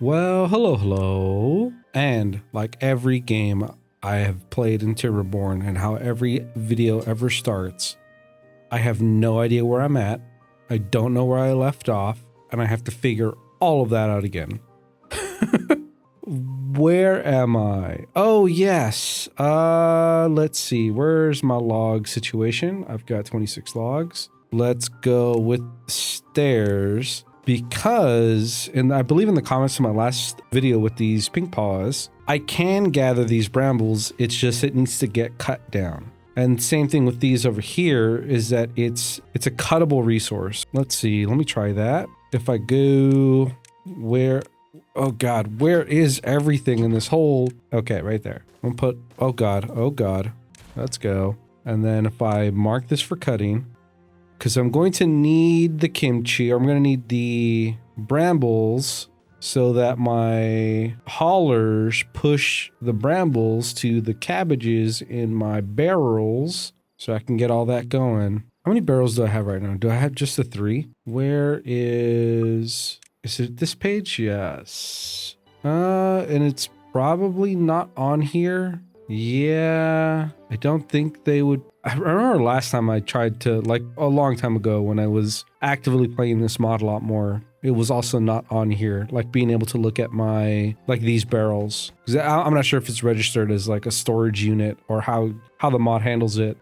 Well, hello. And like every game I have played in Timberborn and how every video ever starts, I have no idea where I'm at. I don't know where I left off, and I have to figure all of that out again. Where am I? Oh, yes. Let's see. Where's my log situation? I've got 26 logs. Let's go with stairs because, and I believe in the comments to my last video with these pink paws, I can gather these brambles. It's just it needs to get cut down. And same thing with these over here is that it's a cuttable resource. Let's see. Let me try that. If I go where... Oh God, where is everything in this hole? Okay, right there. I'm gonna put, oh God, let's go. And then if I mark this for cutting, because I'm going to need the kimchi, or I'm gonna need the brambles so that my haulers push the brambles to the cabbages in my barrels so I can get all that going. How many barrels do I have right now? Do I have just the 3? Where is it this page? Yes. And it's probably not on here. Yeah, I don't think they would. I remember last time I tried to, like a long time ago when I was actively playing this mod a lot more, it was also not on here, like being able to look at my, like these barrels. Because I'm not sure if it's registered as like a storage unit or how the mod handles it.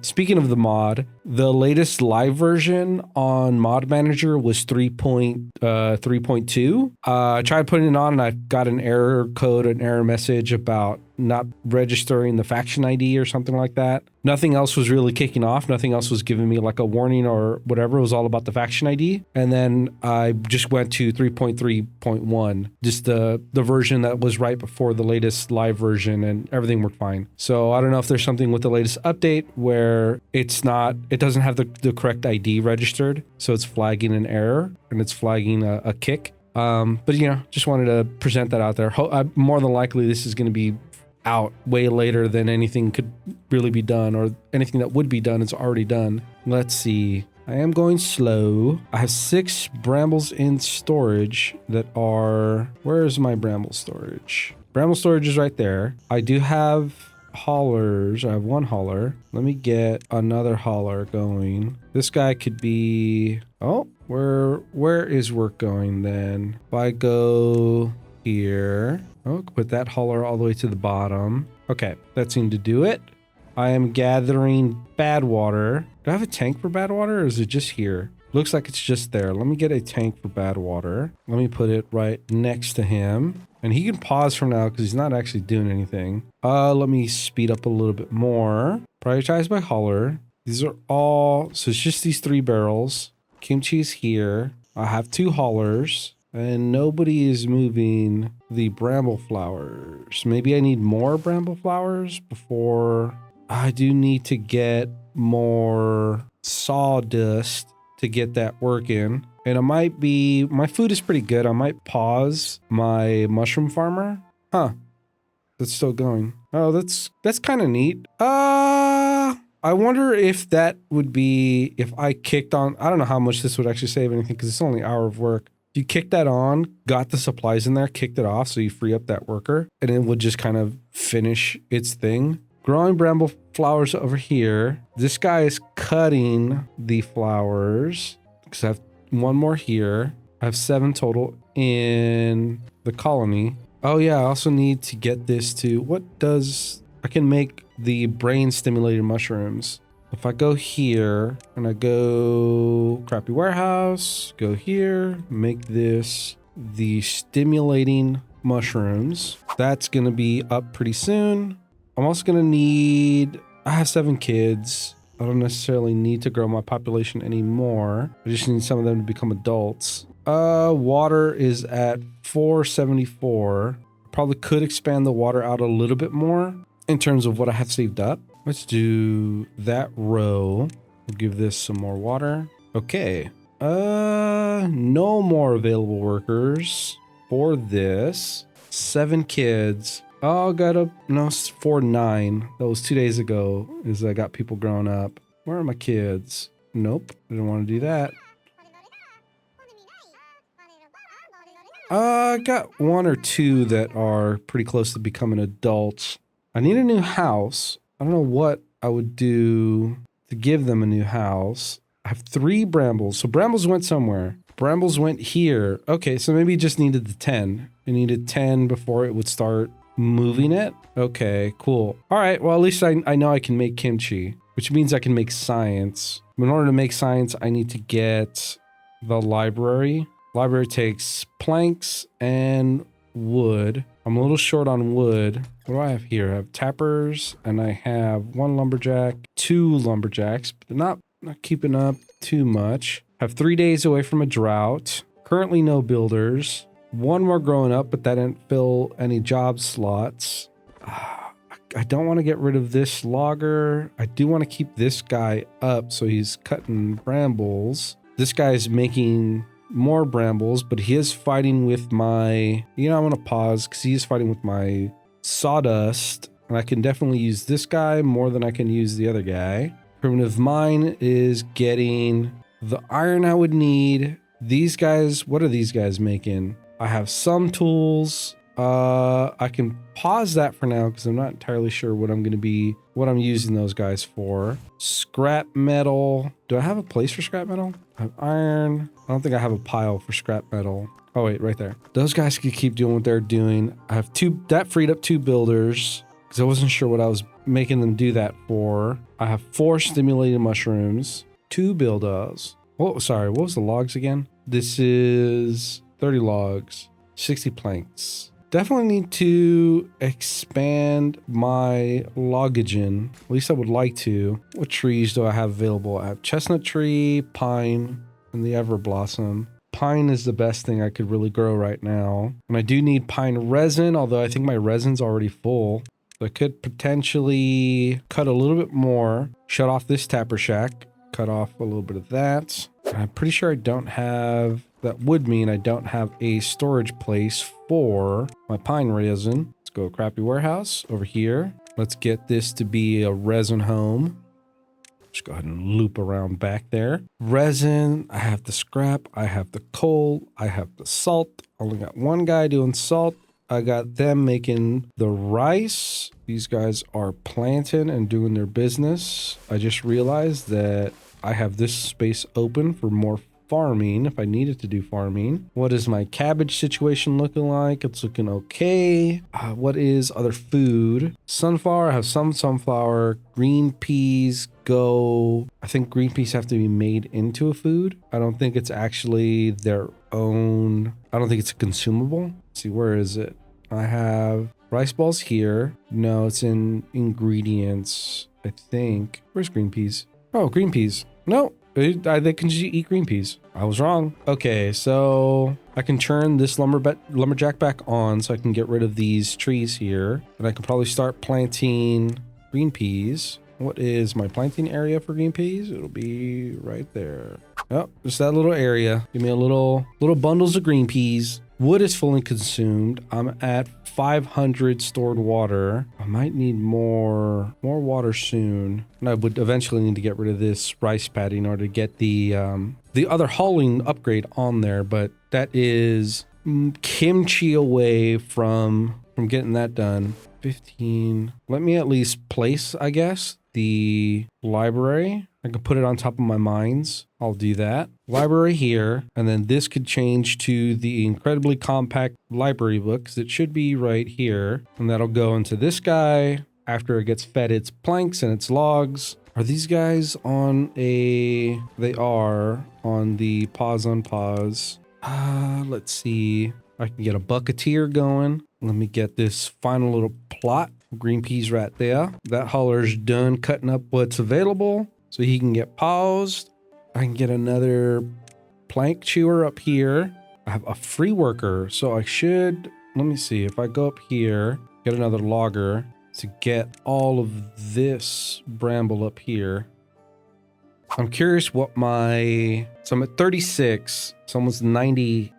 Speaking of the mod, the latest live version on Mod Manager was 3.2. I tried putting it on and I got an error code, an error message about not registering the faction ID or something like that. Nothing else was really kicking off. Nothing else was giving me like a warning or whatever. It was all about the faction ID. And then I just went to 3.3.1, just the version that was right before the latest live version, and everything worked fine. So I don't know if there's something with the latest update where it doesn't have the correct ID registered. So it's flagging an error and it's flagging a kick. But you know, just wanted to present that out there. More than likely this is going to be out way later than anything could really be done, or anything that would be done is already done. Let's see. I am going slow. I have 6 brambles in storage that are... Where is my bramble storage? Bramble storage is right there. I do have haulers. I have 1 hauler. Let me get another hauler going. This guy could be... Oh, where is work going then? If I go here... Oh, put that hauler all the way to the bottom. Okay, that seemed to do it. I am gathering bad water. Do I have a tank for bad water, or is it just here? Looks like it's just there. Let me get a tank for bad water. Let me put it right next to him. And he can pause for now because he's not actually doing anything. Let me speed up a little bit more. Prioritize by hauler. These are all... So it's just these 3 barrels. Kimchi is here. I have 2 haulers. And nobody is moving the bramble flowers. Maybe I need more bramble flowers before... I do need to get more sawdust to get that working. And it might be... My food is pretty good. I might pause my mushroom farmer. Huh. That's still going. Oh, that's kind of neat. I wonder if that would be... If I kicked on... I don't know how much this would actually save anything because it's only an hour of work. You kick that on, got the supplies in there, kicked it off so you free up that worker, and it would just kind of finish its thing. Growing bramble flowers over here. This guy is cutting the flowers because I have 1 more here. I have 7 total in the colony. Oh yeah, I also need to get this to... What does... I can make the brain stimulated mushrooms. If I go here and I go crappy warehouse, go here, make this the stimulating mushrooms. That's going to be up pretty soon. I'm also going to need... I have 7 kids. I don't necessarily need to grow my population anymore. I just need some of them to become adults. Water is at 474. Probably could expand the water out a little bit more in terms of what I have saved up. Let's do that row. We'll give this some more water. Okay. No more available workers for this. 7 kids. Oh, got up. No, 4-9. That was 2 days ago. Is I got people growing up. Where are my kids? Nope. I didn't want to do that. I got one or two that are pretty close to becoming adults. I need a new house. I don't know what I would do to give them a new house. I have 3 brambles. So brambles went somewhere. Brambles went here. Okay, so maybe it just needed the 10. It needed 10 before it would start moving it. Okay, cool. All right, well, at least I know I can make kimchi, which means I can make science. In order to make science, I need to get the library. Library takes planks and wood. I'm a little short on wood. What do I have here? I have tappers and I have 1 lumberjack, 2 lumberjacks, but they're not keeping up too much. I have 3 days away from a drought. Currently no builders. 1 more growing up, but that didn't fill any job slots. I don't want to get rid of this logger. I do want to keep this guy up so he's cutting brambles. This guy's making more brambles, but he is fighting with my, I'm gonna pause because he is fighting with my sawdust, and I can definitely use this guy more than I can use the other guy. Primitive mine is getting the iron I would need. These guys, what are these guys making? I have some tools. I can pause that for now because I'm not entirely sure what I'm using those guys for. Scrap metal. Do I have a place for scrap metal? I have iron. I don't think I have a pile for scrap metal. Oh wait, right there. Those guys could keep doing what they're doing. I have that freed up 2 builders because I wasn't sure what I was making them do that for. I have 4 stimulated mushrooms, 2 builders. Oh, sorry, what was the logs again? This is 30 logs, 60 planks. Definitely need to expand my logagen. At least I would like to. What trees do I have available? I have chestnut tree, pine, and the everblossom. Pine is the best thing I could really grow right now. And I do need pine resin, although I think my resin's already full. So I could potentially cut a little bit more, shut off this tapper shack, cut off a little bit of that. And I'm pretty sure I don't have... That would mean I don't have a storage place for my pine resin. Let's go crappy warehouse over here. Let's get this to be a resin home. Just go ahead and loop around back there. Resin, I have the scrap, I have the coal, I have the salt. Only got 1 guy doing salt. I got them making the rice. These guys are planting and doing their business. I just realized that I have this space open for more farming if I needed to do farming. What is my cabbage situation looking like? It's looking okay. What is other food? Sunflower, I have some sunflower. Green peas go... I think green peas have to be made into a food. I don't think it's actually their own... I don't think it's a consumable. Let's see, where is it? I have rice balls here. No, it's in ingredients, I think. Where's green peas? Oh, green peas. No. They can just eat green peas. I was wrong. Okay, so I can turn this lumberjack back on so I can get rid of these trees here. And I can probably start planting green peas. What is my planting area for green peas? It'll be right there. Oh, just that little area. Give me a little bundles of green peas. Wood is fully consumed. I'm at 500 stored water. I might need more water soon. And I would eventually need to get rid of this rice paddy in order to get the other hauling upgrade on there. But that is kimchi away from getting that done. 15. Let me at least place, I guess, the library. I can put it on top of my mines. I'll do that. Library here, and then this could change to the incredibly compact library book, because it should be right here. And that'll go into this guy after it gets fed its planks and its logs. Are these guys on a... They are on the pause on pause. Let's see. I can get a bucketeer going. Let me get this final little plot. Green peas right there. That hauler's done cutting up what's available, so he can get paused. I can get another plank chewer up here. I have a free worker, so I should... Let me see. If I go up here, get another logger to get all of this bramble up here. I'm curious what my... So I'm at 36. It's almost 90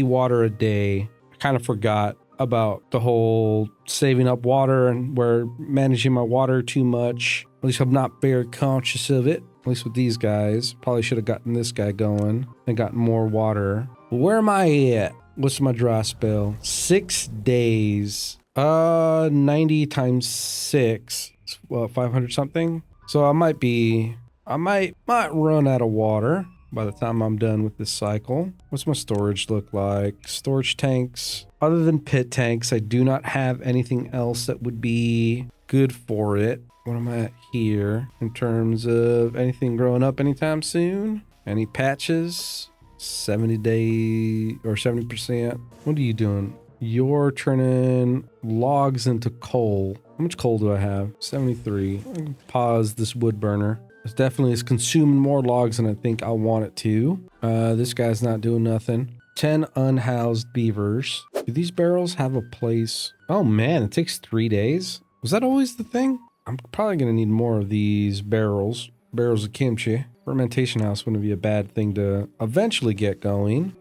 water a day. I kind of forgot about the whole saving up water and where managing my water too much. At least I'm not very conscious of it. At least with these guys. Probably should have gotten this guy going and gotten more water. Where am I at? What's my dry spell? 6 days. 90 times 6. Well, 500 something. So I might run out of water by the time I'm done with this cycle. What's my storage look like? Storage tanks. Other than pit tanks, I do not have anything else that would be good for it. What am I at here in terms of anything growing up anytime soon? Any patches? 70 day or 70%. What are you doing? You're turning logs into coal. How much coal do I have? 73. I can pause this wood burner. It definitely is consuming more logs than I think I want it to. This guy's not doing nothing. 10 unhoused beavers. Do these barrels have a place? Oh man, it takes 3 days. Was that always the thing? I'm probably gonna need more of these barrels. Barrels of kimchi. Fermentation house wouldn't be a bad thing to eventually get going.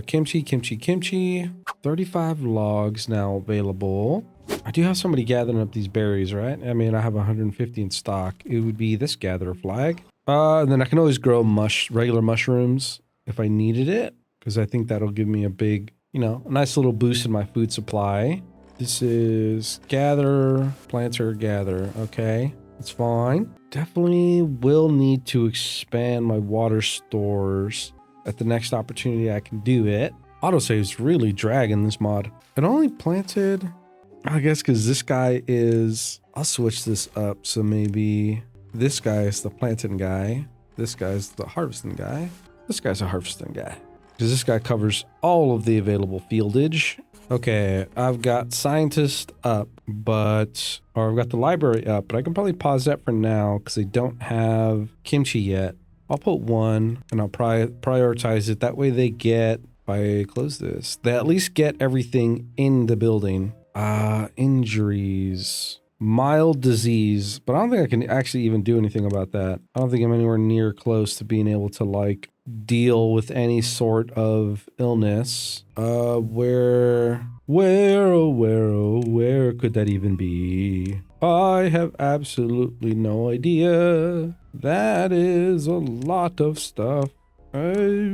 Kimchi. 35 logs now available. I do have somebody gathering up these berries, right? I mean, I have 150 in stock. It would be this gatherer flag. And then I can always grow regular mushrooms if I needed it, because I think that'll give me a big, a nice little boost in my food supply. This is gather, planter, gather. Okay, that's fine. Definitely will need to expand my water stores at the next opportunity I can do it. Autosave's really dragging this mod. It only planted, I guess, because this guy is... I'll switch this up, so maybe this guy is the planting guy. This guy's the harvesting guy. This guy's a harvesting guy. Because this guy covers all of the available fieldage. Okay, I've got scientist up, or I've got the library up, but I can probably pause that for now because I don't have kimchi yet. I'll put 1 and I'll prioritize it. That way they get, if I close this, they at least get everything in the building. Injuries, mild disease, but I don't think I can actually even do anything about that. I don't think I'm anywhere near close to being able to deal with any sort of illness. Where could that even be? I have absolutely no idea. That is a lot of stuff. Okay.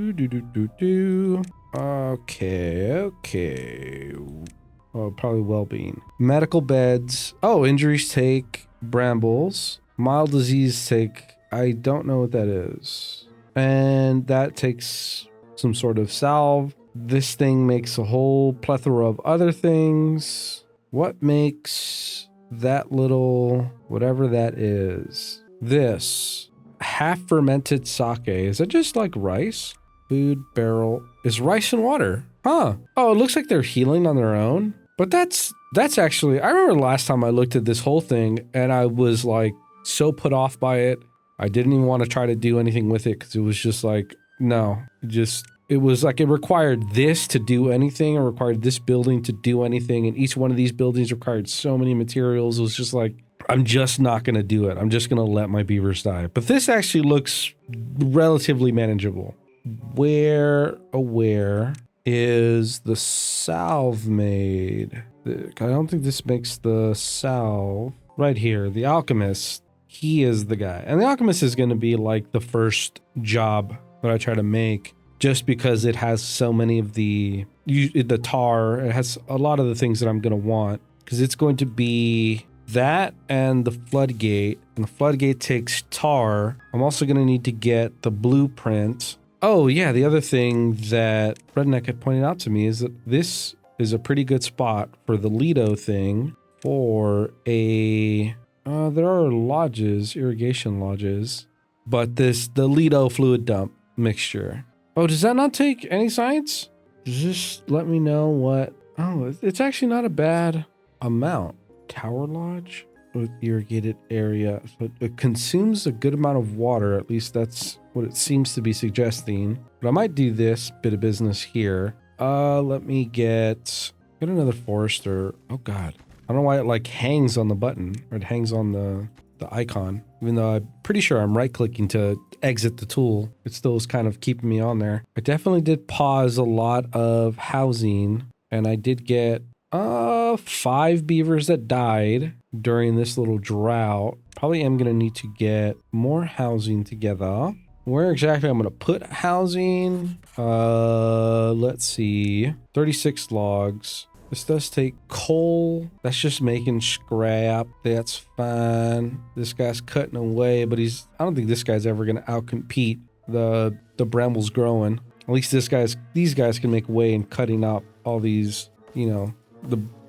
Oh, probably well-being. Medical beds. Oh, injuries take brambles. Mild disease take... I don't know what that is. And that takes some sort of salve. This thing makes a whole plethora of other things. What makes that little... whatever that is? This. Half-fermented sake. Is that just like rice? Food barrel. Is rice and water. Huh. Oh, it looks like they're healing on their own. But that's actually, I remember last time I looked at this whole thing and I was so put off by it. I didn't even want to try to do anything with it because it was just no, it was it required this to do anything. It required this building to do anything. And each one of these buildings required so many materials. It was just I'm just not going to do it. I'm just going to let my beavers die. But this actually looks relatively manageable. Where is the salve made? I don't think this makes the salve. Right here, the alchemist, he is the guy. And the alchemist is going to be the first job that I try to make, just because it has so many of the tar. It has a lot of the things that I'm going to want, because it's going to be that and the floodgate. And the floodgate takes tar. I'm also going to need to get the blueprint. Oh, yeah, the other thing that Redneck had pointed out to me is that this is a pretty good spot for the Lido thing for there are lodges, irrigation lodges, but the Lido fluid dump mixture. Oh, does that not take any science? Just let me know what... Oh, it's actually not a bad amount. Tower lodge with irrigated area. So it consumes a good amount of water, at least that's what it seems to be suggesting. But I might do this bit of business here. Let me get another forester. Oh god, I don't know why it hangs on the button, or it hangs on the icon, even though I'm pretty sure I'm right clicking to exit the tool. It still is kind of keeping me on there. I definitely did pause a lot of housing, and I did get 5 beavers that died during this little drought. Probably am gonna need to get more housing together. where exactly I'm going to put housing. Let's see. 36 logs. This does take coal. That's just making scrap. That's fine. This guy's cutting away, but I don't think this guy's ever going to outcompete the brambles growing. At least these guys can make way in cutting up all these, you know,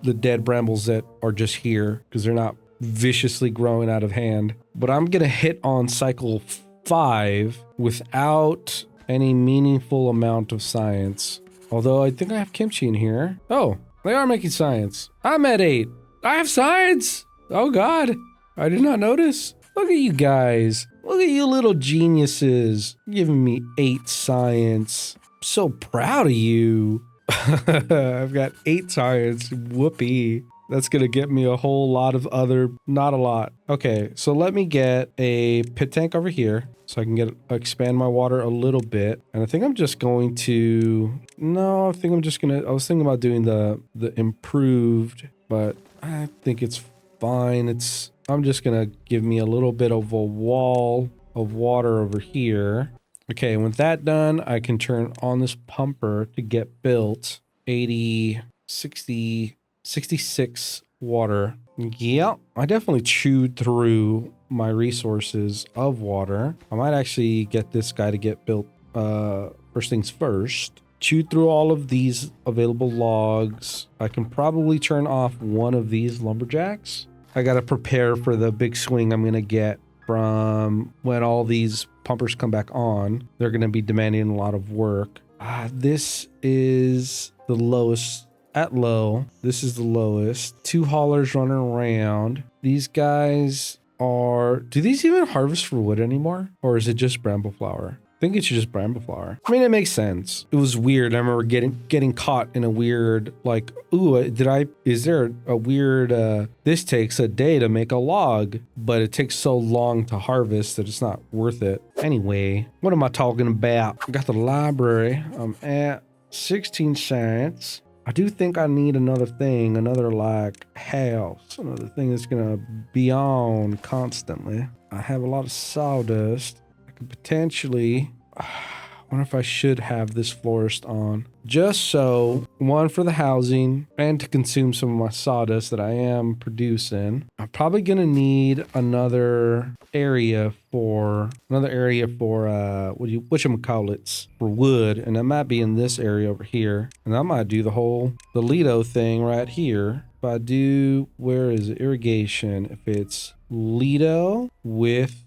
the dead brambles that are just here because they're not viciously growing out of hand. But I'm going to hit on cycle 5 without any meaningful amount of science. Although I think I have kimchi in here. Oh, they are making science. I'm at 8. I have science. Oh God, I did not notice. Look at you guys. Look at you little geniuses giving me 8 science. I'm so proud of you. I've got 8 science. Whoopee. That's going to get me a whole lot of other, not a lot. Okay, so let me get a pit tank over here so I can expand my water a little bit. And I think I'm just going to, no, I think I'm just going to, I was thinking about doing the improved, but I think it's fine. I'm just going to give me a little bit of a wall of water over here. Okay, with that done, I can turn on this pumper to get built. 80, 60, 66 water. Yeah, I definitely chewed through my resources of water. I might actually get this guy to get built first things first. Chewed through all of these available logs. I can probably turn off one of these lumberjacks. I gotta prepare for the big swing I'm gonna get from when all these pumpers come back on. They're gonna be demanding a lot of work. This is the lowest. At low, this is the lowest. 2 haulers running around. These guys do these even harvest for wood anymore? Or is it just bramble flower? I think it's just bramble flower. I mean, it makes sense. It was weird. I remember getting caught in a weird, like, ooh, is there a weird, this takes a day to make a log, but it takes so long to harvest that it's not worth it. Anyway, what am I talking about? I got the library. I'm at 16 cents. I do think I need another thing, another like house, another thing that's gonna be on constantly. I have a lot of sawdust. I could potentially, I wonder if I should have this florist on. Just so, one for the housing and to consume some of my sawdust that I am producing. I'm probably gonna need another area for whatchamacallits for wood, and that might be in this area over here. And I might do the Lido thing right here. If I do, where is it? Irrigation. If it's Lido with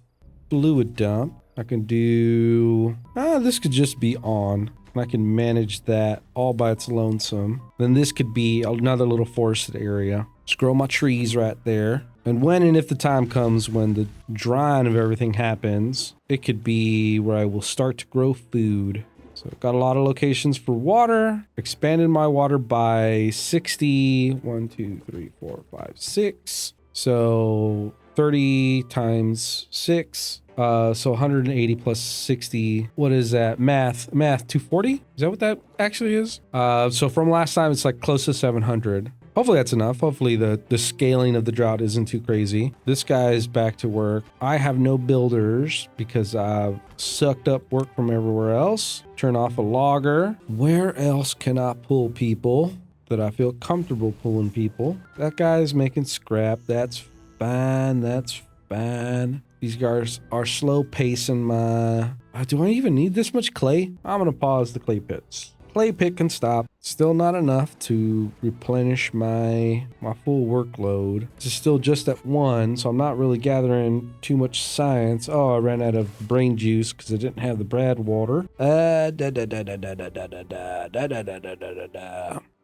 fluid dump, I can do, this could just be on. And I can manage that all by its lonesome. Then this could be another little forested area. Just grow my trees right there. And when and if the time comes when the drying of everything happens, it could be where I will start to grow food. So I've got a lot of locations for water. Expanded my water by 60. 1, 2, 3, 4, 5, 6. So 30 times 6. So 180 plus 60. What is that? Math 240? Is that what that actually is? So from last time, it's like close to 700. Hopefully that's enough. Hopefully the scaling of the drought isn't too crazy. This guy is back to work. I have no builders because I've sucked up work from everywhere else. Turn off a logger. Where else can I pull people that I feel comfortable pulling people? That guy's making scrap. That's fine. That's fine. These guys are slow pacing my... do I even need this much clay? I'm going to pause the clay pits. Clay pit can stop. Still not enough to replenish my full workload. This is still just at 1, so I'm not really gathering too much science. Oh, I ran out of brain juice because I didn't have the Brad water.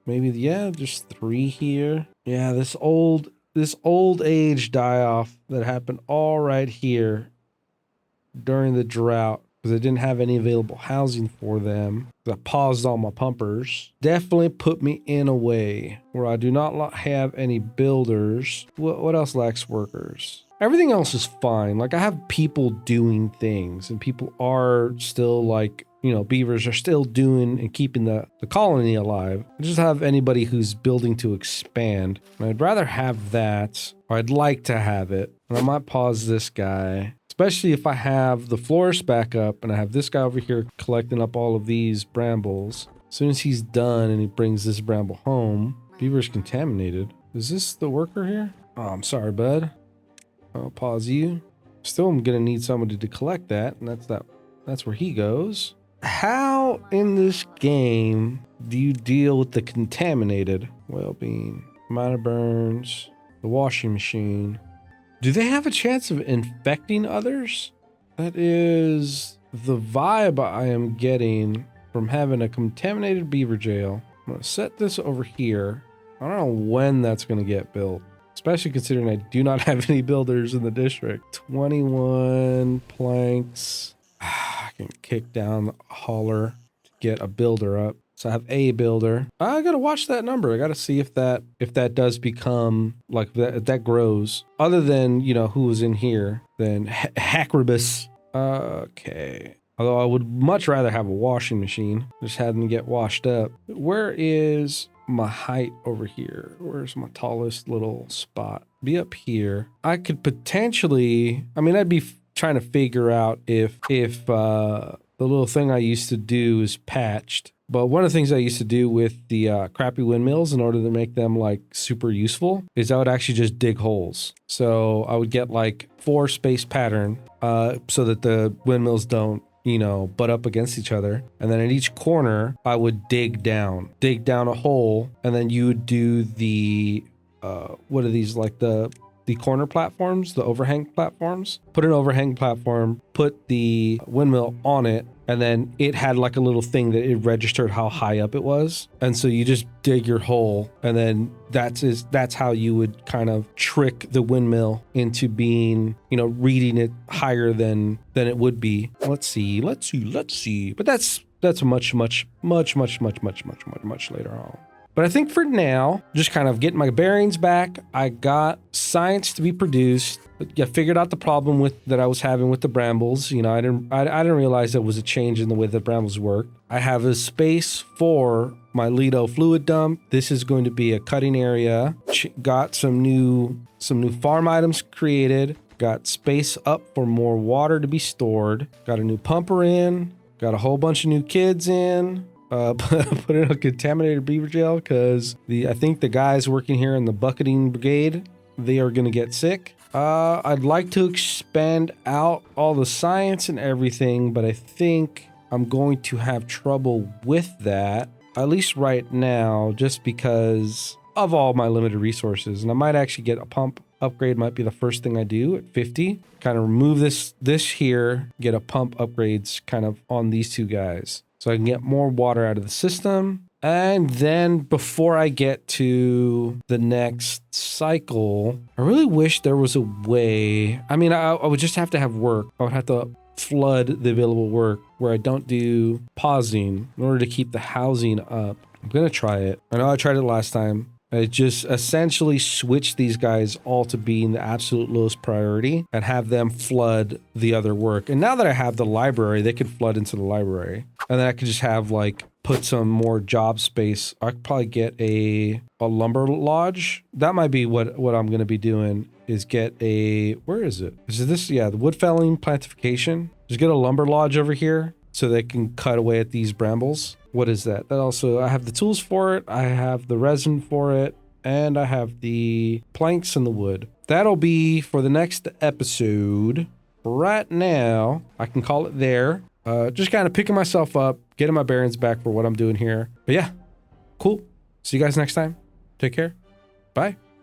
Maybe, yeah, just 3 here. Yeah, this old age die-off that happened all right here during the drought because I didn't have any available housing for them. I paused all my pumpers. Definitely put me in a way where I do not have any builders. What else lacks workers? Everything else is fine. Like I have people doing things and people are still like, beavers are still doing and keeping the colony alive. I just have anybody who's building to expand. And I'd rather have that, or I'd like to have it. And I might pause this guy. It's especially if I have the florist back up and I have this guy over here collecting up all of these brambles. As soon as he's done and he brings this bramble home, Beaver's contaminated. Is this the worker here? Oh, I'm sorry, bud. I'll pause you. Still, I'm gonna need somebody to collect that, and that's where he goes. How in this game do you deal with the contaminated? Well-being, minor burns, the washing machine. Do they have a chance of infecting others? That is the vibe I am getting from having a contaminated beaver jail. I'm gonna set this over here. I don't know when that's gonna get built, especially considering I do not have any builders in the district. 21 planks. I can kick down the hauler to get a builder up. So I have a builder. I gotta watch that number. I gotta see if that does become like that grows. Other than, you know, who was in here, then Hackribus. Okay. Although I would much rather have a washing machine. Just have them get washed up. Where is my height over here? Where's my tallest little spot? Be up here. I could potentially, I mean, I'd be trying to figure out if the little thing I used to do is patched. But one of the things I used to do with the crappy windmills in order to make them like super useful is I would actually just dig holes. So I would get like 4 space pattern so that the windmills don't, you know, butt up against each other. And then at each corner, I would dig down a hole. And then you would do the, what are these, like the corner platforms, the overhang platforms? Put an overhang platform, put the windmill on it, and then it had like a little thing that it registered how high up it was. And so you just dig your hole, and then that's how you would kind of trick the windmill into being, you know, reading it higher than it would be. Let's see. But that's much later on. But I think for now, just kind of getting my bearings back. I got science to be produced. I figured out the problem that I was having with the brambles. You know, I didn't realize there was a change in the way the brambles work. I have a space for my Lido fluid dump. This is going to be a cutting area. Got some new farm items created. Got space up for more water to be stored. Got a new pumper in. Got a whole bunch of new kids in. Put in a contaminated beaver jail because I think the guys working here in the bucketing brigade, they are going to get sick. I'd like to expand out all the science and everything, but I think I'm going to have trouble with that, at least right now, just because of all my limited resources. And I might actually get a pump upgrade, might be the first thing I do at 50. Kind of remove this here, get a pump upgrades kind of on these two guys. So I can get more water out of the system. And then before I get to the next cycle, I really wish there was a way. I mean, I would just have to have work. I would have to flood the available work where I don't do pausing in order to keep the housing up. I'm going to try it. I know I tried it last time. I just essentially switch these guys all to being the absolute lowest priority and have them flood the other work. And now that I have the library, they can flood into the library. And then I could just have like put some more job space. I could probably get a lumber lodge. That might be what I'm going to be doing is get a, where is it? Is this? Yeah, the wood felling plantification. Just get a lumber lodge over here so they can cut away at these brambles. What is that? That also, I have the tools for it. I have the resin for it. And I have the planks and the wood. That'll be for the next episode. Right now, I can call it there. Just kind of picking myself up, getting my bearings back for what I'm doing here. But yeah, cool. See you guys next time. Take care. Bye.